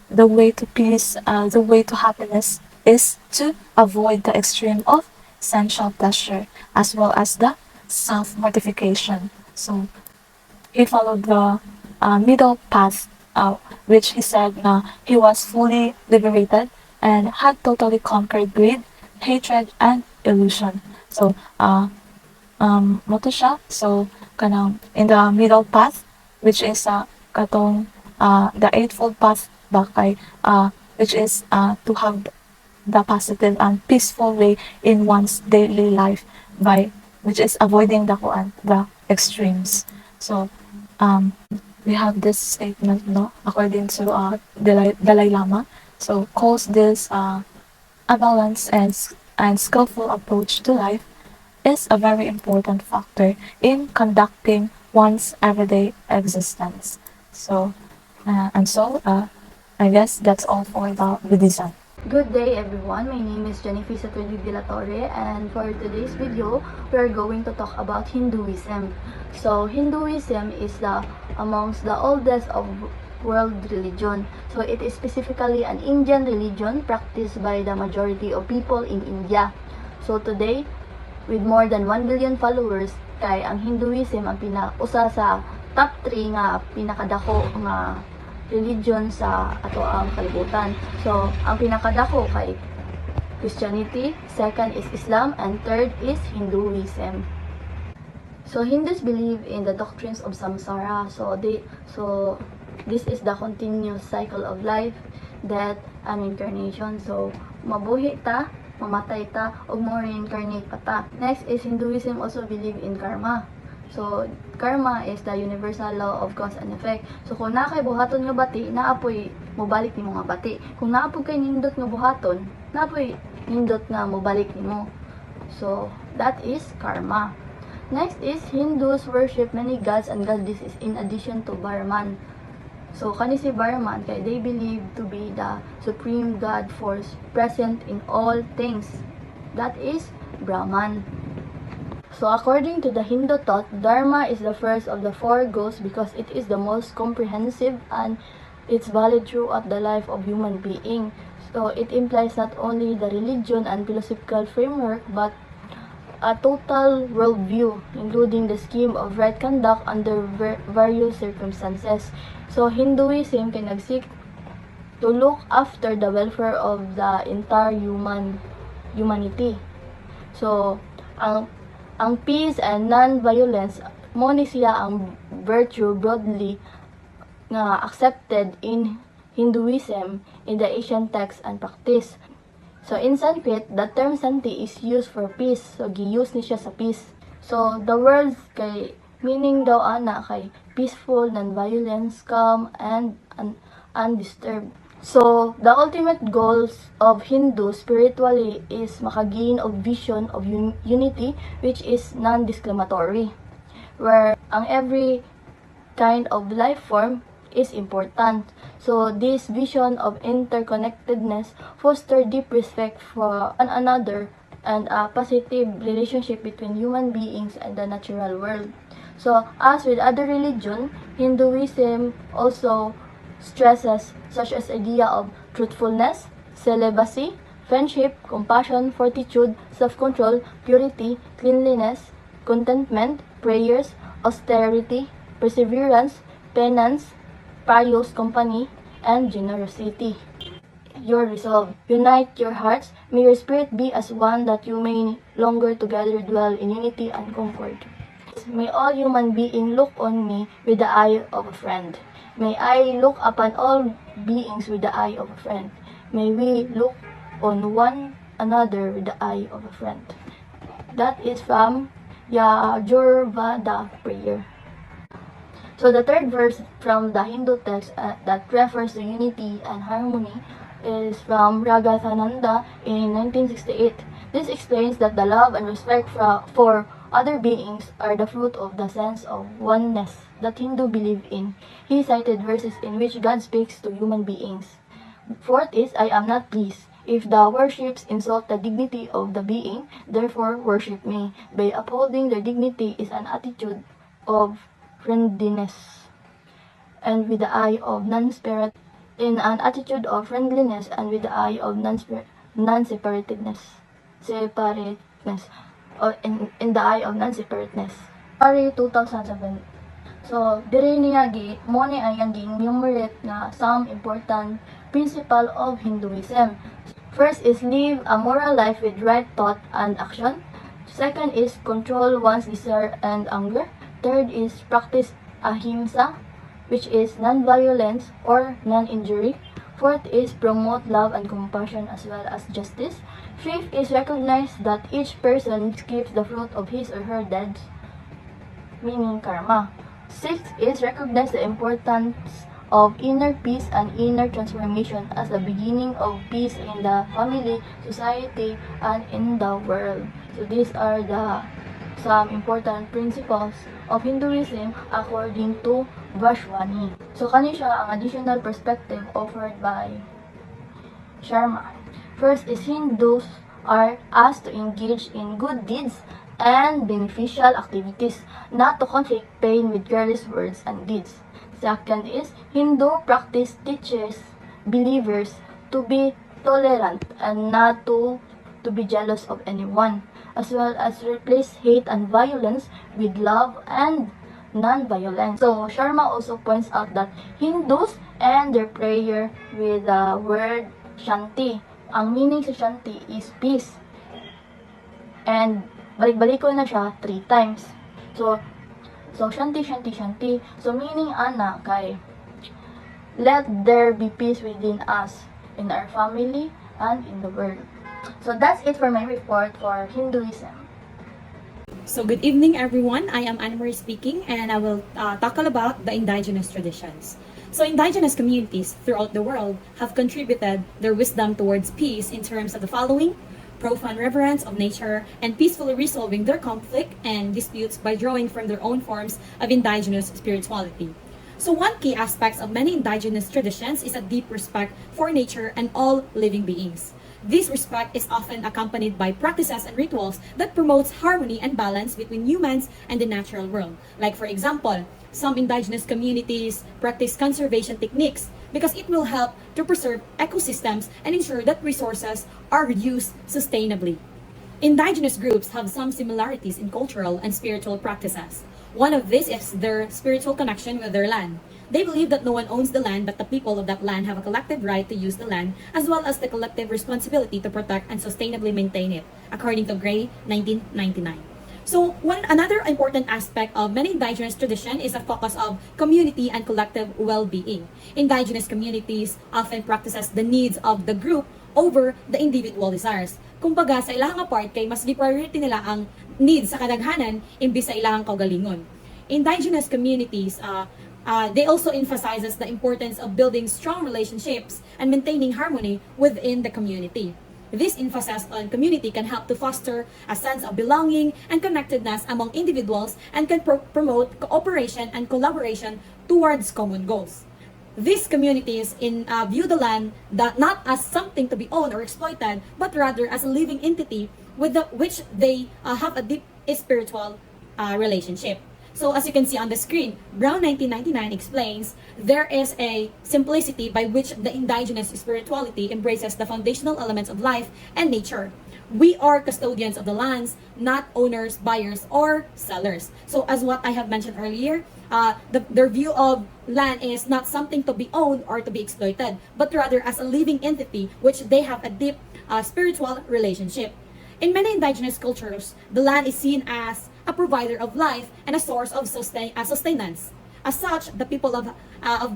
the way to peace, the way to happiness is to avoid the extreme of sensual pleasure as well as the self-mortification. So he followed the middle path, which he said he was fully liberated and had totally conquered greed, hatred, and illusion. So, moto siya. So, in the middle path, which is the eightfold path bakay, which is to have the positive and peaceful way in one's daily life by which is avoiding the extremes. So we have this statement according to Dalai Lama. So calls this a balanced and skillful approach to life is a very important factor in conducting one's everyday existence. So I guess that's all for the Buddhism. Good day everyone, my name is Jennifer Dela Torre, and for today's video, we are going to talk about Hinduism. So Hinduism is amongst the oldest of world religion. So it is specifically an Indian religion practiced by the majority of people in India. So today, with more than 1 billion followers, kay ang Hinduism ang usa sa top 3 nga pinakadako nga religion sa ato ang kalibutan. So, ang pinakadako kay Christianity, second is Islam, and third is Hinduism. So, Hindus believe in the doctrines of samsara. So, this is the continuous cycle of life, death, and incarnation. So, mabuhi ta, mamatay ta, o mo reincarnate pa ta. Next is Hinduism also believe in karma. So, karma is the universal law of cause and effect. So, kung nakay buhaton nga bati, naapoy mobalik nimo nga bati. Kung naapoy kay nindot nga buhaton, naapoy nindot nga mobalik nimo. So, that is karma. Next is Hindus worship many gods and goddesses in addition to Brahman. So, kani si Brahman, kay they believe to be the supreme God force present in all things. That is Brahman. So, according to the Hindu thought, Dharma is the first of the four goals because it is the most comprehensive and it's valid throughout the life of human being. So, it implies not only the religion and philosophical framework, but a total worldview, including the scheme of right conduct under various circumstances. So, Hinduism can seek to look after the welfare of the entire humanity. So, ang peace and non-violence mo ni siya ang virtue broadly nga accepted in Hinduism in the ancient text and practice. So in Sanskrit, the term Santi is used for peace. So gi-use ni siya sa peace. So the words kay meaning daw ana kay peaceful, non-violence, calm, and undisturbed. So, the ultimate goals of Hindu spiritually is makagain of vision of unity which is non-discriminatory, where ang every kind of life form is important. So, this vision of interconnectedness foster deep respect for one another and a positive relationship between human beings and the natural world. So, as with other religion, Hinduism also stresses such as idea of truthfulness, celibacy, friendship, compassion, fortitude, self-control, purity, cleanliness, contentment, prayers, austerity, perseverance, penance, pious company, and generosity. Your resolve. Unite your hearts. May your spirit be as one that you may longer together dwell in unity and concord. May all human beings look on me with the eye of a friend. May I look upon all beings with the eye of a friend. May we look on one another with the eye of a friend. That is from Yajurveda prayer. So the third verse from the Hindu text that refers to unity and harmony is from Ragathananda in 1968. This explains that the love and respect for other beings are the fruit of the sense of oneness that Hindu believe in. He cited verses in which God speaks to human beings. Fourth is, I am not pleased. If the worships insult the dignity of the being, therefore worship me. By upholding their dignity is an attitude of friendliness and with the eye of non-spirit in an attitude of friendliness and with the eye of non-separatedness. Or in the eye of non-separateness. February 2007. So, diri niya mo ni ang enumerate na some important principle of Hinduism. First is live a moral life with right thought and action. Second is control one's desire and anger. Third is practice ahimsa, which is non-violence or non-injury. Fourth is promote love and compassion as well as justice. Fifth is recognize that each person keeps the fruit of his or her deeds, meaning karma. Sixth is recognize the importance of inner peace and inner transformation as the beginning of peace in the family, society, and in the world. So these are some important principles of Hinduism according to Vashwani. So kani siya ang additional perspective offered by Sharma. First is Hindus are asked to engage in good deeds and beneficial activities, not to conflict pain with careless words and deeds. Second is Hindu practice teaches believers to be tolerant and not to be jealous of anyone, as well as replace hate and violence with love and non-violence. So Sharma also points out that Hindus end their prayer with the word Shanti. Ang meaning sa Shanti is peace. And balik-balik ko na siya 3 times. So Shanti, Shanti, Shanti. So meaning ana kay let there be peace within us, in our family, and in the world. So that's it for my report for Hinduism. So good evening everyone, I am Anne Marie speaking and I will tackle about the indigenous traditions. So indigenous communities throughout the world have contributed their wisdom towards peace in terms of the following: profound reverence of nature and peacefully resolving their conflict and disputes by drawing from their own forms of indigenous spirituality. So one key aspect of many indigenous traditions is a deep respect for nature and all living beings. This respect is often accompanied by practices and rituals that promotes harmony and balance between humans and the natural world. Like for example, some indigenous communities practice conservation techniques because it will help to preserve ecosystems and ensure that resources are used sustainably. Indigenous groups have some similarities in cultural and spiritual practices. One of these is their spiritual connection with their land. They believe that no one owns the land, but the people of that land have a collective right to use the land, as well as the collective responsibility to protect and sustainably maintain it, according to Gray, 1999. So, another important aspect of many indigenous tradition is a focus of community and collective well-being. Indigenous communities often practices the needs of the group over the individual desires. Kumbaga, sa ilang part kay mas gi-priority nila ang needs sa kadaghanan imbis sa ilang kaugalingon. Indigenous communities they also emphasizes the importance of building strong relationships and maintaining harmony within the community. This emphasis on community can help to foster a sense of belonging and connectedness among individuals and can promote cooperation and collaboration towards common goals. These communities view the land not as something to be owned or exploited, but rather as a living entity with which they have a deep spiritual relationship. So as you can see on the screen, Brown 1999 explains there is a simplicity by which the indigenous spirituality embraces the foundational elements of life and nature. We are custodians of the lands, not owners, buyers, or sellers. So as what I have mentioned earlier, their view of land is not something to be owned or to be exploited, but rather as a living entity which they have a deep spiritual relationship. In many indigenous cultures, the land is seen as a provider of life and a source of sustenance. As such, the people of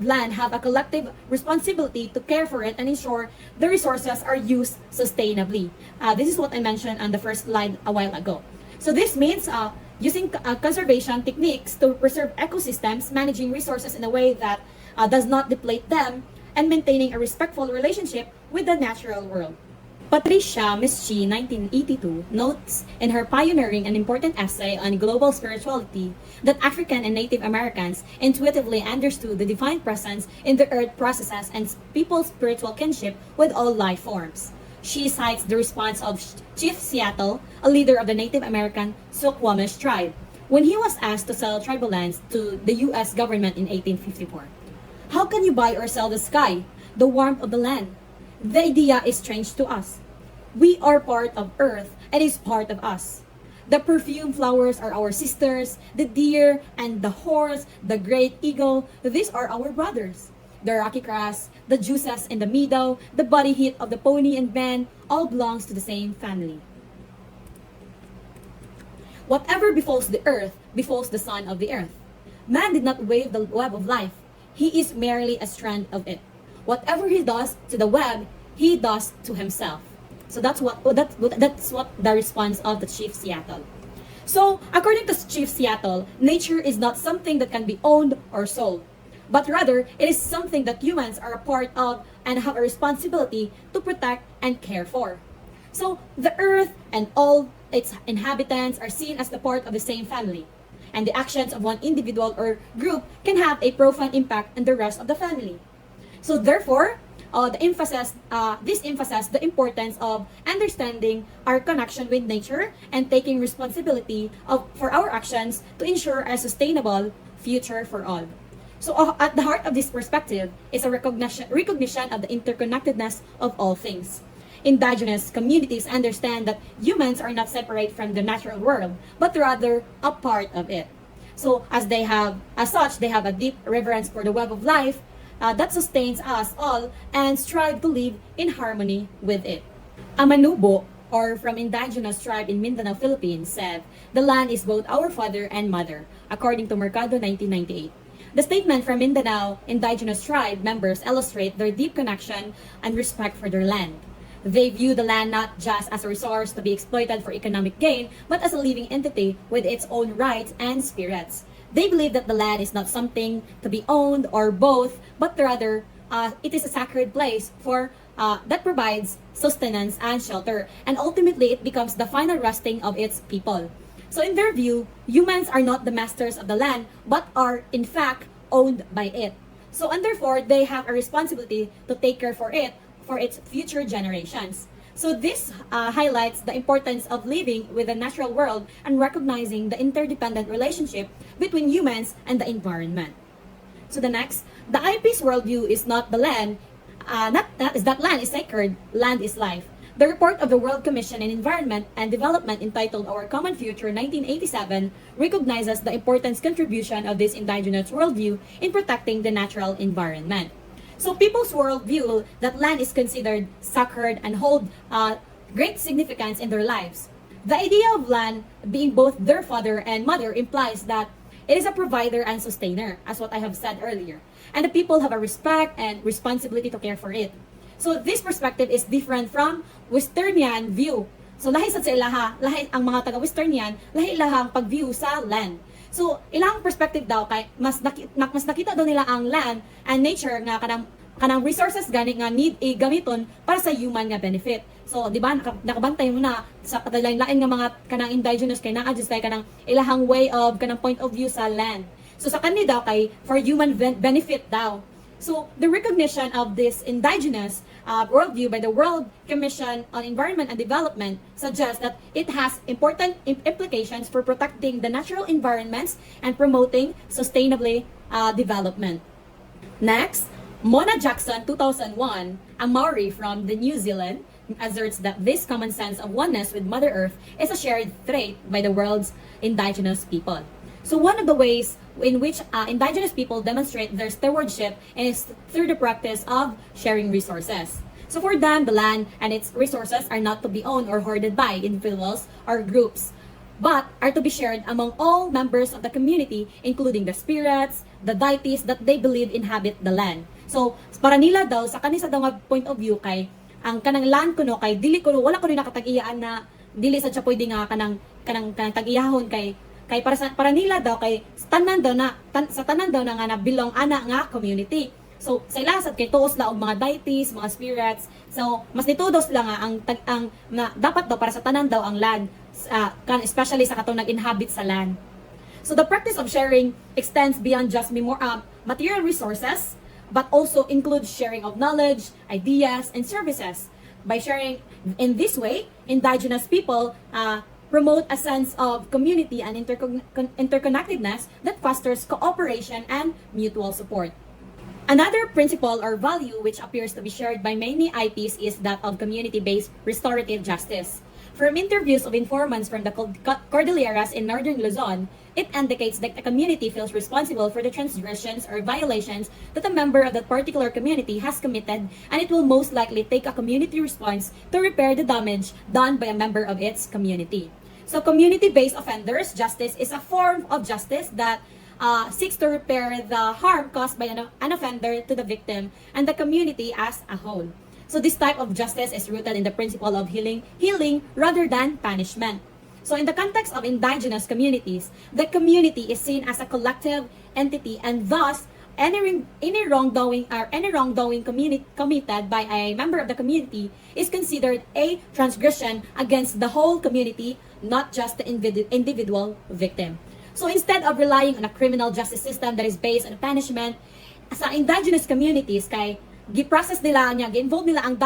land have a collective responsibility to care for it and ensure the resources are used sustainably. This is what I mentioned on the first slide a while ago. So this means using conservation techniques to preserve ecosystems, managing resources in a way that does not deplete them, and maintaining a respectful relationship with the natural world. Patricia Mischi, 1982, notes in her pioneering and important essay on global spirituality that African and Native Americans intuitively understood the divine presence in the earth processes and people's spiritual kinship with all life forms. She cites the response of Chief Seattle, a leader of the Native American Suquamish tribe, when he was asked to sell tribal lands to the U.S. government in 1854. How can you buy or sell the sky, the warmth of the land? The idea is strange to us. We are part of earth and is part of us. The perfume flowers are our sisters, the deer and the horse, the great eagle, these are our brothers. The rocky grass, the juices in the meadow, the body heat of the pony and man, all belongs to the same family. Whatever befalls the earth, befalls the son of the earth. Man did not weave the web of life. He is merely a strand of it. Whatever he does to the web, he does to himself. So that's what the response of the Chief Seattle. So according to Chief Seattle, nature is not something that can be owned or sold, but rather it is something that humans are a part of and have a responsibility to protect and care for. So the earth and all its inhabitants are seen as the part of the same family, and the actions of one individual or group can have a profound impact on the rest of the family. So therefore, this emphasizes the importance of understanding our connection with nature and taking responsibility for our actions to ensure a sustainable future for all. So at the heart of this perspective is a recognition of the interconnectedness of all things. Indigenous communities understand that humans are not separate from the natural world, but rather a part of it. So as such, they have a deep reverence for the web of life that sustains us all and strive to live in harmony with it. A Manubo, or from Indigenous tribe in Mindanao, Philippines, said, "The land is both our father and mother," according to Mercado 1998. The statement from Mindanao Indigenous tribe members illustrate their deep connection and respect for their land. They view the land not just as a resource to be exploited for economic gain, but as a living entity with its own rights and spirits. They believe that the land is not something to be owned or both, but rather it is a sacred place for that provides sustenance and shelter, and ultimately it becomes the final resting of its people. So in their view, humans are not the masters of the land, but are in fact owned by it. So and therefore, they have a responsibility to take care for it, for its future generations. So this highlights the importance of living with the natural world and recognizing the interdependent relationship between humans and the environment. So the IP's worldview is not the land, that land is sacred, land is life. The report of the World Commission on Environment and Development entitled Our Common Future 1987 recognizes the important contribution of this indigenous worldview in protecting the natural environment. So people's worldview that land is considered sacred and hold great significance in their lives. The idea of land being both their father and mother implies that it is a provider and sustainer, as what I have said earlier. And the people have a respect and responsibility to care for it. So this perspective is different from Westernian view. So lahi sa ilaha, lahi ang mga taga-Westernian, lahi lahang pag-view sa land. So ilang perspective daw kay mas nakita daw nila ang land and nature nga kanang resources gani nga need gamiton para sa human nga benefit. So di ba nakabantay mo na sa lain-lain nga mga kanang indigenous kay naa just kay kanang ilahang way of kanang point of view sa land. So sa kanila daw kay for human benefit daw. So the recognition of this indigenous worldview by the World Commission on Environment and Development suggests that it has important implications for protecting the natural environments and promoting sustainable development. Next, Mona Jackson, 2001, a Maori from the New Zealand, asserts that this common sense of oneness with Mother Earth is a shared trait by the world's indigenous people. So one of the ways in which indigenous people demonstrate their stewardship is through the practice of sharing resources. So for them, the land and its resources are not to be owned or hoarded by individuals or groups, but are to be shared among all members of the community, including the spirits, the deities that they believe inhabit the land. So para nila daw, sa kanisa daw nga point of view kay, ang kanang land kuno kay dili kuno wala kuno nakatag-iyaan na dili sa siya pwede nga kanang tag-iyahon kay para nila daw kay sa tanan daw na nga nabilong ana nga community. So sa ila sad kay tuos la og mga deities, mga spirits. So mas nitudos lang nga ang na dapat daw para sa tanan daw ang land, especially sa katong nag-inhabit sa land. So the practice of sharing extends beyond just material resources, but also includes sharing of knowledge, ideas, and services. By sharing in this way, indigenous people promote a sense of community and interconnectedness that fosters cooperation and mutual support. Another principle or value which appears to be shared by many IPs is that of community-based restorative justice. From interviews of informants from the Cordilleras in northern Luzon, it indicates that a community feels responsible for the transgressions or violations that a member of that particular community has committed, and it will most likely take a community response to repair the damage done by a member of its community. So community-based offenders justice is a form of justice that seeks to repair the harm caused by an offender to the victim and the community as a whole. So this type of justice is rooted in the principle of healing rather than punishment. So in the context of indigenous communities, the community is seen as a collective entity, and thus any wrongdoing committed by a member of the community is considered a transgression against the whole community, not just the individual victim. So instead of relying on a criminal justice system that is based on punishment, sa indigenous communities kay gi-process nila gi-involve nila ang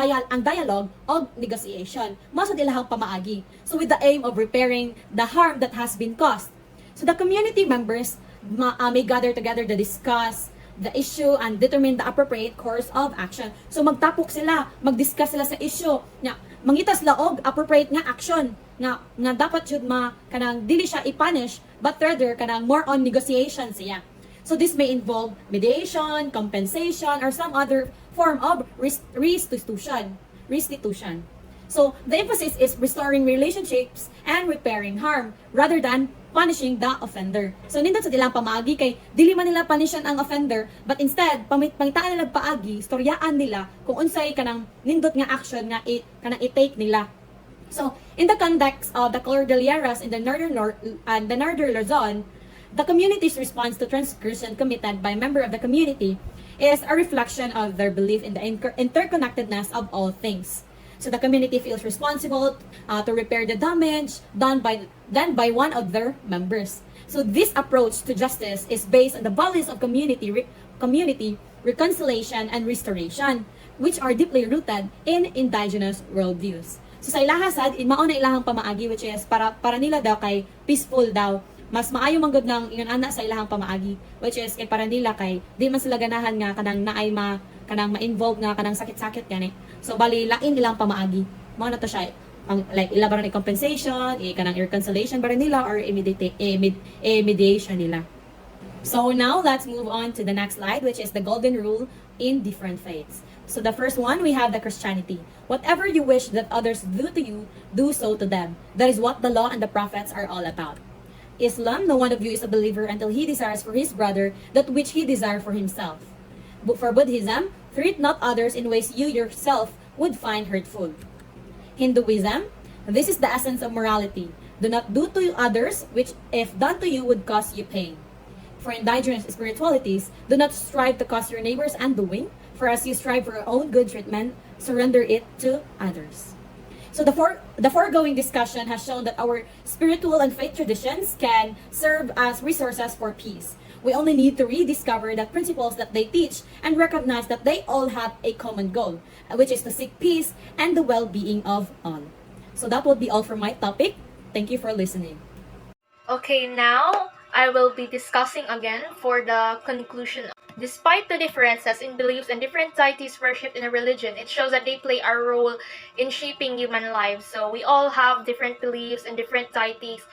dialogue o negotiation. Masud ilahang pamaagi. So with the aim of repairing the harm that has been caused. So the community members may gather together to discuss the issue and determine the appropriate course of action. So magtapok sila, mag-discuss sila sa issue. Mangita sila og appropriate nga action nga dapat jud kanang dili siya i-punish but rather kanang more on negotiation siya. So this may involve mediation, compensation, or some other form of restitution. So the emphasis is restoring relationships and repairing harm rather than punishing the offender. So nindot sa ilang pamaagi kay dili man nila punishan ang offender, but instead pangitaan nila paagi, storyaan nila kung unsay kanang nindot nga action nga i-take nila. So in the context of the Cordilleras in the northern Luzon, the community's response to transgression committed by a member of the community is a reflection of their belief in the interconnectedness of all things. So the community feels responsible to repair the damage done by one of their members. So this approach to justice is based on the values of community, reconciliation, and restoration, which are deeply rooted in indigenous worldviews. So sa ilahasad, mao na ilahang pamaagi, which is para nila daw kay peaceful daw. Mas maayo man gud ng ingon ana sa ilahang pamaagi, which is kay para nila kay di man sila ganahan nga kanang naay ma-involve nga kanang sakit-sakit gani. So bali lain ilang pamaagi. Mao na to siya ang like ilabaran ni compensation, kanang reconciliation ba nila or mediation nila. So now let's move on to the next slide, which is the golden rule in different faiths. So the first one, we have the Christianity. Whatever you wish that others do to you, do so to them. That is what the law and the prophets are all about. Islam, no one of you is a believer until he desires for his brother that which he desires for himself. But for Buddhism, treat not others in ways you yourself would find hurtful. Hinduism, this is the essence of morality. Do not do to others which, if done to you, would cause you pain. For indigenous spiritualities, do not strive to cause your neighbor's undoing, for as you strive for your own good treatment, surrender it to others. So the foregoing discussion has shown that our spiritual and faith traditions can serve as resources for peace. We only need to rediscover the principles that they teach and recognize that they all have a common goal, which is to seek peace and the well-being of all. So that would be all for my topic. Thank you for listening. Okay, now I will be discussing again for the conclusion. Despite the differences in beliefs and different deities worshipped in a religion, it shows that they play a role in shaping human lives. So we all have different beliefs and different deities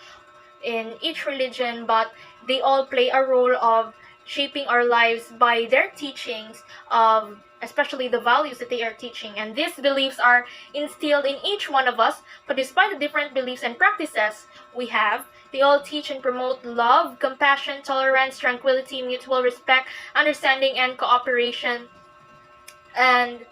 in each religion, but they all play a role of shaping our lives by their teachings, of especially the values that they are teaching. And these beliefs are instilled in each one of us, but despite the different beliefs and practices we have, they all teach and promote love, compassion, tolerance, tranquility, mutual respect, understanding, and cooperation. And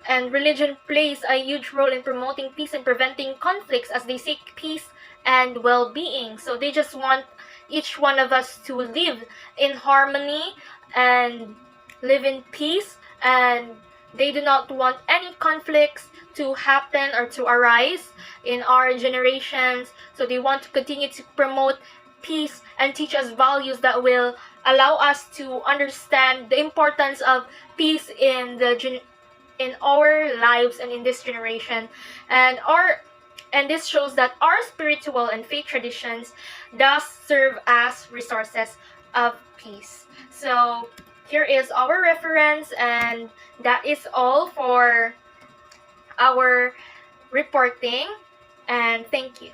religion plays a huge role in promoting peace and preventing conflicts as they seek peace and well-being. So they just want each one of us to live in harmony and live in peace, and they do not want any conflicts to happen or to arise in our generations. So they want to continue to promote peace and teach us values that will allow us to understand the importance of peace in our lives and in this generation. And this shows that our spiritual and faith traditions does serve as resources of peace. So here is our reference, and that is all for our reporting, and thank you.